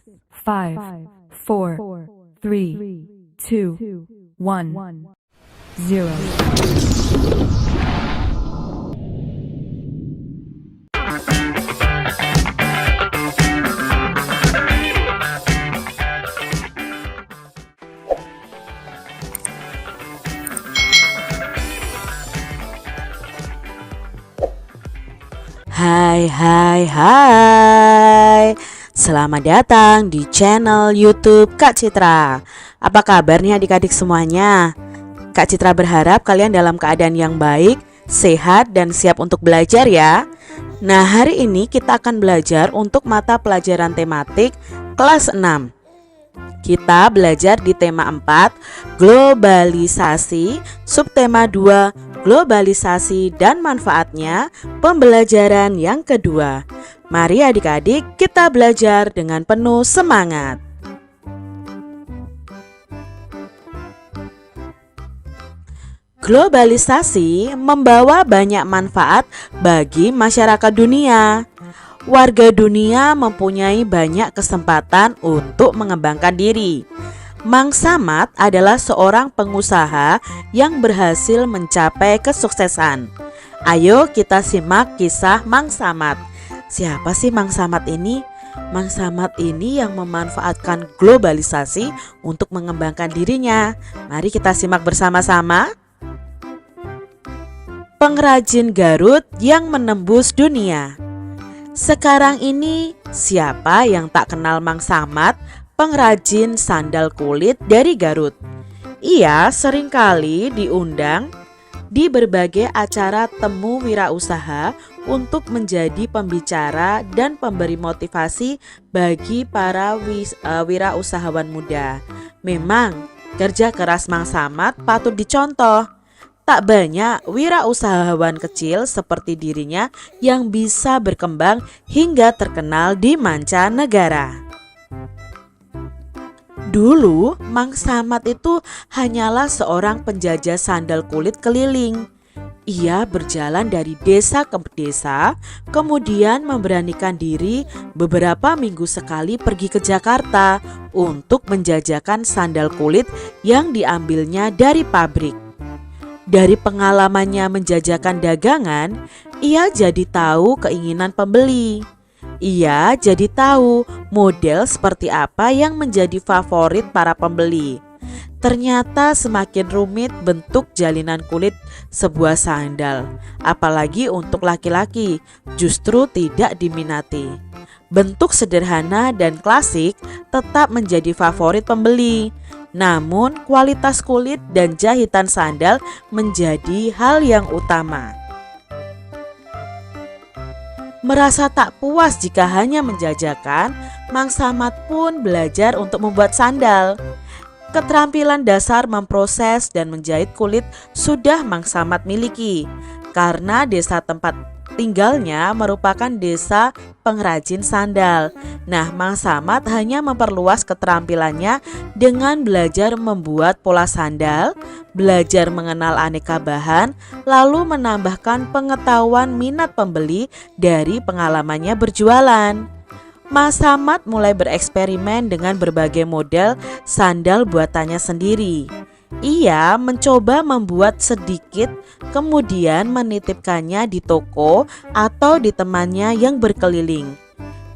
5, 4, 3, 2, 1, 0. Hai. Selamat datang di channel YouTube Kak Citra. Apa kabarnya adik-adik semuanya? Kak Citra berharap kalian dalam keadaan yang baik, sehat, dan siap untuk belajar ya. Nah, hari ini kita akan belajar untuk mata pelajaran tematik kelas 6. Kita belajar di tema 4, globalisasi, subtema 2, globalisasi dan manfaatnya, pembelajaran yang kedua. Mari adik-adik kita belajar dengan penuh semangat. Globalisasi membawa banyak manfaat bagi masyarakat dunia. Warga dunia mempunyai banyak kesempatan untuk mengembangkan diri. Mang Samad adalah seorang pengusaha yang berhasil mencapai kesuksesan. Ayo kita simak kisah Mang Samad. Siapa sih Mang Samad ini? Mang Samad ini yang memanfaatkan globalisasi untuk mengembangkan dirinya. Mari kita simak bersama-sama. Pengrajin Garut yang menembus dunia. Sekarang ini siapa yang tak kenal Mang Samad, pengrajin sandal kulit dari Garut. Ia seringkali diundang di berbagai acara temu wirausaha untuk menjadi pembicara dan pemberi motivasi bagi para wirausahawan muda. Memang kerja keras Mang Samad patut dicontoh. Tak banyak wirausahawan kecil seperti dirinya yang bisa berkembang hingga terkenal di mancanegara. Dulu, Mang Samad itu hanyalah seorang penjajah sandal kulit keliling. Ia berjalan dari desa ke desa, kemudian memberanikan diri beberapa minggu sekali pergi ke Jakarta untuk menjajakan sandal kulit yang diambilnya dari pabrik. Dari pengalamannya menjajakan dagangan, ia jadi tahu keinginan pembeli. Ia jadi tahu model seperti apa yang menjadi favorit para pembeli. Ternyata semakin rumit bentuk jalinan kulit sebuah sandal, apalagi untuk laki-laki, justru tidak diminati. Bentuk sederhana dan klasik tetap menjadi favorit pembeli. Namun kualitas kulit dan jahitan sandal menjadi hal yang utama. Merasa tak puas jika hanya menjajakan, Mang Samad pun belajar untuk membuat sandal. Keterampilan dasar memproses dan menjahit kulit sudah Mang Samad miliki, karena desa tempat tinggalnya merupakan desa pengrajin sandal. Nah, Mang Samad hanya memperluas keterampilannya dengan belajar membuat pola sandal, belajar mengenal aneka bahan, lalu menambahkan pengetahuan minat pembeli dari pengalamannya berjualan. Mang Samad mulai bereksperimen dengan berbagai model sandal buatannya sendiri. Ia mencoba membuat sedikit, kemudian menitipkannya di toko atau di temannya yang berkeliling.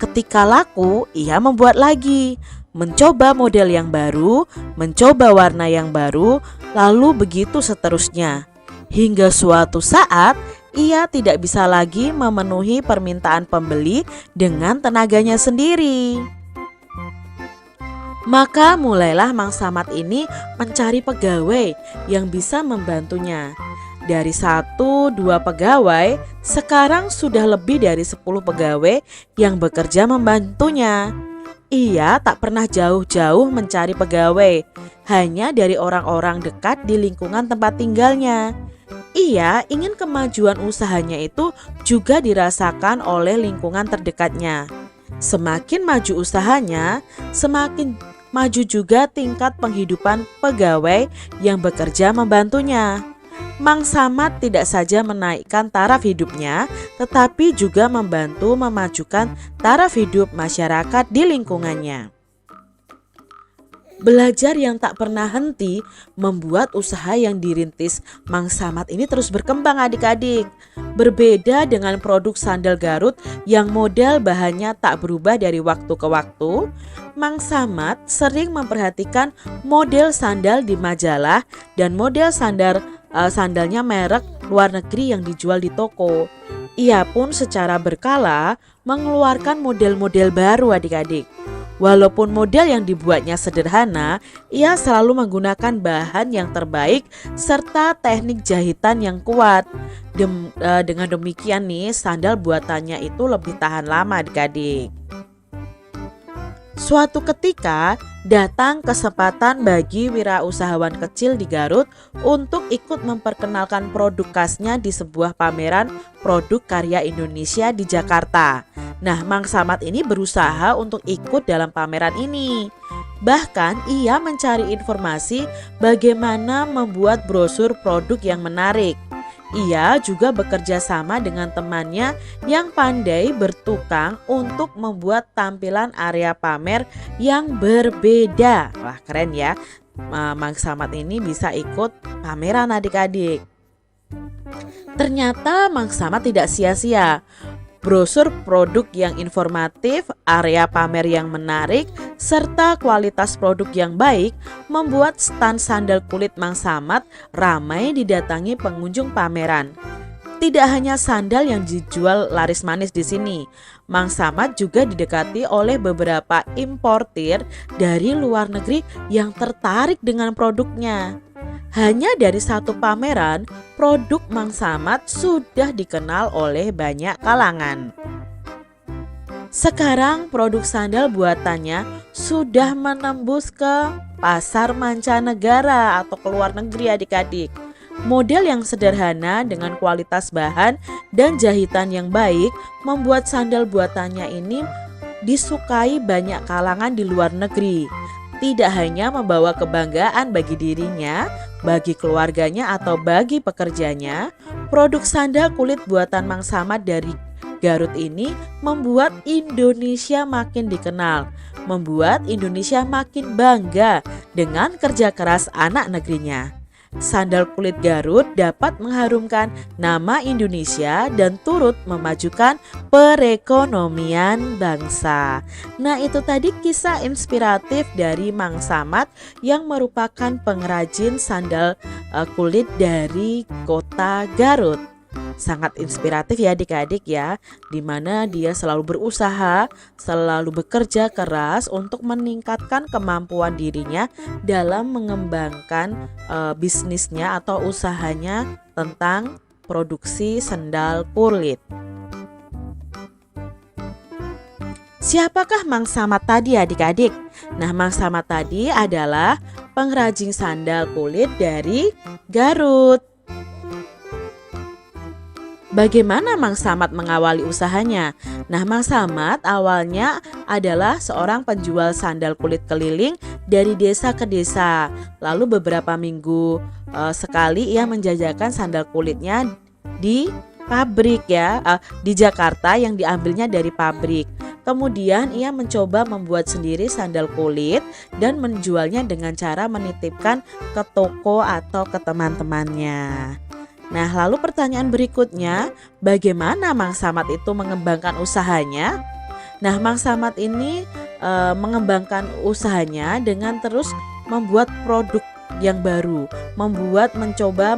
Ketika laku, ia membuat lagi, mencoba model yang baru, mencoba warna yang baru, lalu begitu seterusnya. Hingga suatu saat, ia tidak bisa lagi memenuhi permintaan pembeli dengan tenaganya sendiri. Maka mulailah Mang Samad ini mencari pegawai yang bisa membantunya. Dari 1-2 pegawai, sekarang sudah lebih dari 10 pegawai yang bekerja membantunya. Ia tak pernah jauh-jauh mencari pegawai, hanya dari orang-orang dekat di lingkungan tempat tinggalnya. Ia ingin kemajuan usahanya itu juga dirasakan oleh lingkungan terdekatnya. Semakin maju usahanya, semakin maju juga tingkat penghidupan pegawai yang bekerja membantunya. Mang Samad tidak saja menaikkan taraf hidupnya, tetapi juga membantu memajukan taraf hidup masyarakat di lingkungannya. Belajar yang tak pernah henti membuat usaha yang dirintis Mang Samad ini terus berkembang adik-adik. Berbeda dengan produk sandal Garut yang model bahannya tak berubah dari waktu ke waktu, Mang Samad sering memperhatikan model sandal di majalah dan model sandalnya merek luar negeri yang dijual di toko. Ia pun secara berkala mengeluarkan model-model baru adik-adik. Walaupun model yang dibuatnya sederhana, ia selalu menggunakan bahan yang terbaik serta teknik jahitan yang kuat. Dengan demikian nih, sandal buatannya itu lebih tahan lama adik-adik. Suatu ketika datang kesempatan bagi wirausahawan kecil di Garut untuk ikut memperkenalkan produk khasnya di sebuah pameran produk karya Indonesia di Jakarta. Nah, Mang Samad ini berusaha untuk ikut dalam pameran ini. Bahkan ia mencari informasi bagaimana membuat brosur produk yang menarik. Ia juga bekerja sama dengan temannya yang pandai bertukang untuk membuat tampilan area pamer yang berbeda. Wah, keren ya. Mang Samad ini bisa ikut pameran adik-adik. Ternyata Mang Samad tidak sia-sia. Brosur produk yang informatif, area pamer yang menarik, serta kualitas produk yang baik membuat stand sandal kulit Mang Samad ramai didatangi pengunjung pameran. Tidak hanya sandal yang dijual laris manis di sini, Mang Samad juga didekati oleh beberapa importir dari luar negeri yang tertarik dengan produknya. Hanya dari satu pameran, produk Mang Samad sudah dikenal oleh banyak kalangan. Sekarang produk sandal buatannya sudah menembus ke pasar mancanegara atau ke luar negeri adik-adik. Model yang sederhana dengan kualitas bahan dan jahitan yang baik membuat sandal buatannya ini disukai banyak kalangan di luar negeri. Tidak hanya membawa kebanggaan bagi dirinya, bagi keluarganya atau bagi pekerjanya, produk sandal kulit buatan Mang Samad dari Garut ini membuat Indonesia makin dikenal, membuat Indonesia makin bangga dengan kerja keras anak negerinya. Sandal kulit Garut dapat mengharumkan nama Indonesia dan turut memajukan perekonomian bangsa. Nah, itu tadi kisah inspiratif dari Mang Samad yang merupakan pengrajin sandal kulit dari kota Garut. Sangat inspiratif ya adik-adik ya, dimana dia selalu berusaha, selalu bekerja keras untuk meningkatkan kemampuan dirinya dalam mengembangkan bisnisnya atau usahanya tentang produksi sandal kulit. Siapakah Mang Samad tadi adik-adik? Nah, Mang Samad tadi adalah pengrajin sandal kulit dari Garut. Bagaimana Mang Samad mengawali usahanya? Nah, Mang Samad awalnya adalah seorang penjual sandal kulit keliling dari desa ke desa. Lalu beberapa minggu sekali ia menjajakan sandal kulitnya di pabrik ya, di Jakarta yang diambilnya dari pabrik. Kemudian ia mencoba membuat sendiri sandal kulit dan menjualnya dengan cara menitipkan ke toko atau ke teman-temannya. Nah, lalu pertanyaan berikutnya, bagaimana Mang Samad itu mengembangkan usahanya? Nah, Mang Samad ini mengembangkan usahanya dengan terus membuat produk yang baru, mencoba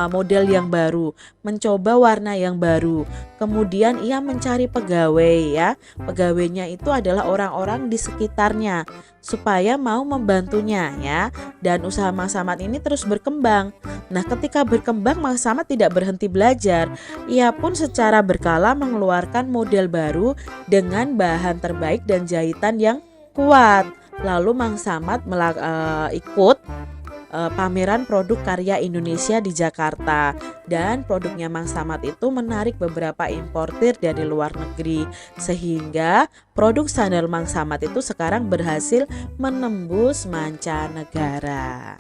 model yang baru, mencoba warna yang baru. Kemudian ia mencari pegawai ya. Pegawainya itu adalah orang-orang di sekitarnya supaya mau membantunya ya. Dan usaha Mang Samad ini terus berkembang. Nah, ketika berkembang Mang Samad tidak berhenti belajar. Ia pun secara berkala mengeluarkan model baru dengan bahan terbaik dan jahitan yang kuat. Lalu Mang Samad ikut pameran produk karya Indonesia di Jakarta, dan produknya Mang Samad itu menarik beberapa importir dari luar negeri, sehingga produk sandal Mang Samad itu sekarang berhasil menembus mancanegara.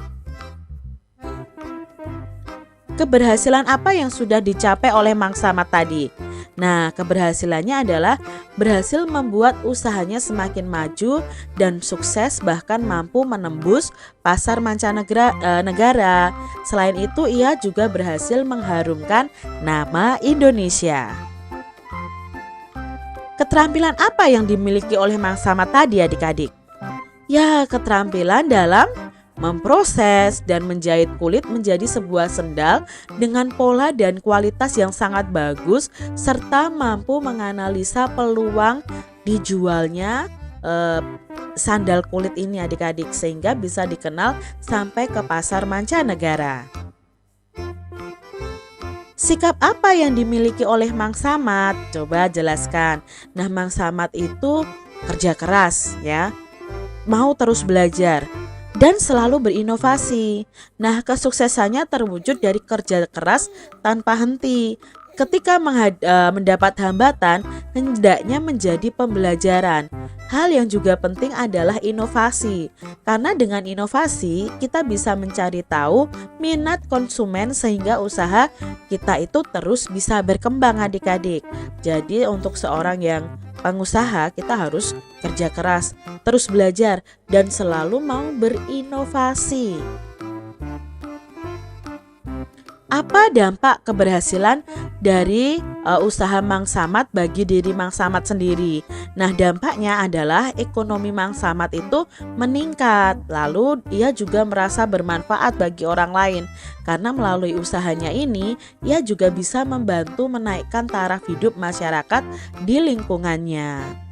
Keberhasilan apa yang sudah dicapai oleh Mang Samad tadi? Nah, keberhasilannya adalah berhasil membuat usahanya semakin maju dan sukses, bahkan mampu menembus pasar mancanegara. Selain itu, ia juga berhasil mengharumkan nama Indonesia. Keterampilan apa yang dimiliki oleh Mang Samad tadi adik-adik? Ya, keterampilan dalam memproses dan menjahit kulit menjadi sebuah sendal dengan pola dan kualitas yang sangat bagus, serta mampu menganalisa peluang dijualnya sandal kulit ini adik-adik, sehingga bisa dikenal sampai ke pasar mancanegara. Sikap apa yang dimiliki oleh Mang Samad? Coba jelaskan. Nah, Mang Samad itu kerja keras ya, mau terus belajar dan selalu berinovasi. Nah, kesuksesannya terwujud dari kerja keras tanpa henti. Ketika mendapat hambatan, hendaknya menjadi pembelajaran. Hal yang juga penting adalah inovasi. Karena dengan inovasi, kita bisa mencari tahu minat konsumen sehingga usaha kita itu terus bisa berkembang adik-adik. Jadi untuk seorang yang pengusaha, kita harus kerja keras, terus belajar, dan selalu mau berinovasi. Apa dampak keberhasilan dari usaha Mang Samad bagi diri Mang Samad sendiri? Nah, dampaknya adalah ekonomi Mang Samad itu meningkat. Lalu ia juga merasa bermanfaat bagi orang lain. Karena melalui usahanya ini, ia juga bisa membantu menaikkan taraf hidup masyarakat di lingkungannya.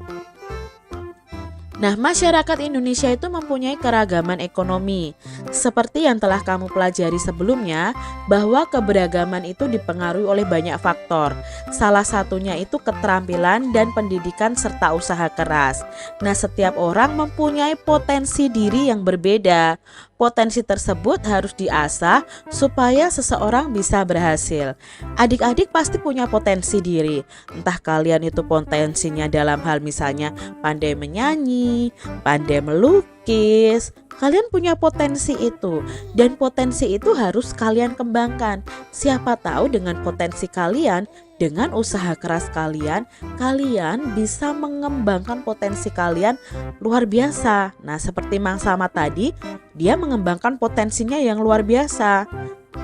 Nah, masyarakat Indonesia itu mempunyai keragaman ekonomi. Seperti yang telah kamu pelajari sebelumnya, bahwa keberagaman itu dipengaruhi oleh banyak faktor. Salah satunya itu keterampilan dan pendidikan serta usaha keras. Nah, setiap orang mempunyai potensi diri yang berbeda. Potensi tersebut harus diasah supaya seseorang bisa berhasil. Adik-adik pasti punya potensi diri. Entah kalian itu potensinya dalam hal misalnya pandai menyanyi, pandai melukis. Kalian punya potensi itu, dan potensi itu harus kalian kembangkan. Siapa tahu dengan potensi kalian, dengan usaha keras kalian bisa mengembangkan potensi kalian luar biasa. Nah, seperti Mang Samad tadi, dia mengembangkan potensinya yang luar biasa.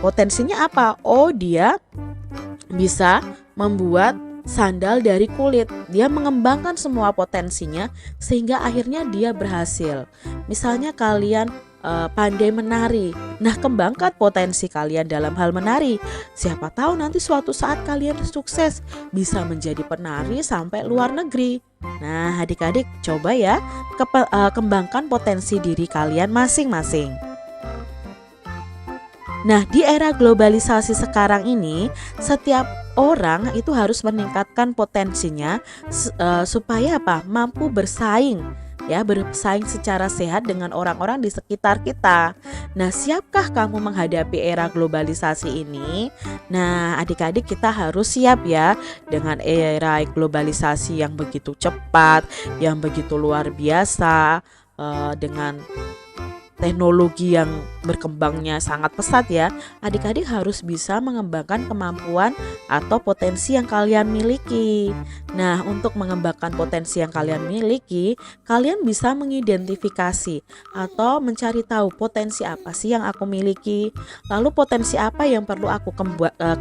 Potensinya apa? Oh, dia bisa membuat sandal dari kulit. Dia mengembangkan semua potensinya sehingga akhirnya dia berhasil. Misalnya kalian pandai menari. Nah, kembangkan potensi kalian dalam hal menari. Siapa tahu nanti suatu saat kalian sukses bisa menjadi penari sampai luar negeri. Nah, adik-adik coba ya kembangkan potensi diri kalian masing-masing. Nah, di era globalisasi sekarang ini, setiap orang itu harus meningkatkan potensinya supaya apa? Mampu bersaing. Ya, bersaing secara sehat dengan orang-orang di sekitar kita. Nah, siapkah kamu menghadapi era globalisasi ini? Nah, adik-adik kita harus siap ya dengan era globalisasi yang begitu cepat, yang begitu luar biasa, dengan teknologi yang berkembangnya sangat pesat ya. Adik-adik harus bisa mengembangkan kemampuan atau potensi yang kalian miliki. Nah, untuk mengembangkan potensi yang kalian miliki, kalian bisa mengidentifikasi atau mencari tahu potensi apa sih yang aku miliki, lalu potensi apa yang perlu aku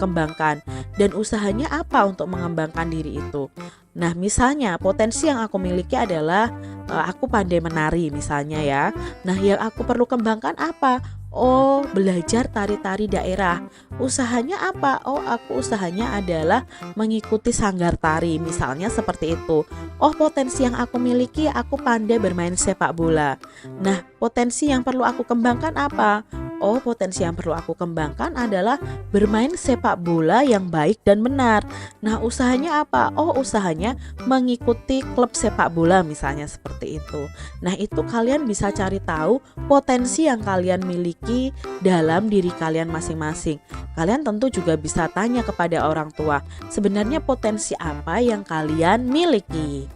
kembangkan, dan usahanya apa untuk mengembangkan diri itu. Nah, misalnya potensi yang aku miliki adalah aku pandai menari misalnya ya. Nah, yang aku perlu kembangkan apa? Oh, belajar tari-tari daerah. Usahanya apa? Oh, aku usahanya adalah mengikuti sanggar tari, misalnya seperti itu. Oh, potensi yang aku miliki, aku pandai bermain sepak bola. Nah, potensi yang perlu aku kembangkan apa? Oh, potensi yang perlu aku kembangkan adalah bermain sepak bola yang baik dan benar. Nah, usahanya apa? Oh, usahanya mengikuti klub sepak bola misalnya seperti itu. Nah, itu kalian bisa cari tahu potensi yang kalian miliki dalam diri kalian masing-masing. Kalian tentu juga bisa tanya kepada orang tua, sebenarnya potensi apa yang kalian miliki?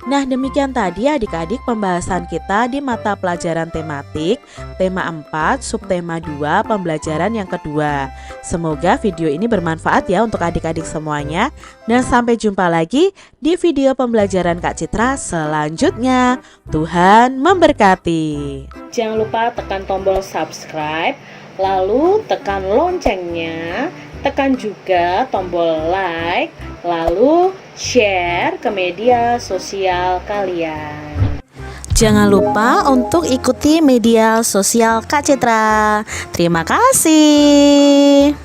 Nah, demikian tadi adik-adik pembahasan kita di mata pelajaran tematik tema 4, subtema 2, pembelajaran yang kedua. Semoga video ini bermanfaat ya untuk adik-adik semuanya. Dan sampai jumpa lagi di video pembelajaran Kak Citra selanjutnya. Tuhan memberkati. Jangan lupa tekan tombol subscribe, lalu tekan loncengnya, tekan juga tombol like, lalu share ke media sosial kalian. Jangan lupa untuk ikuti media sosial Kak Citra. Terima kasih.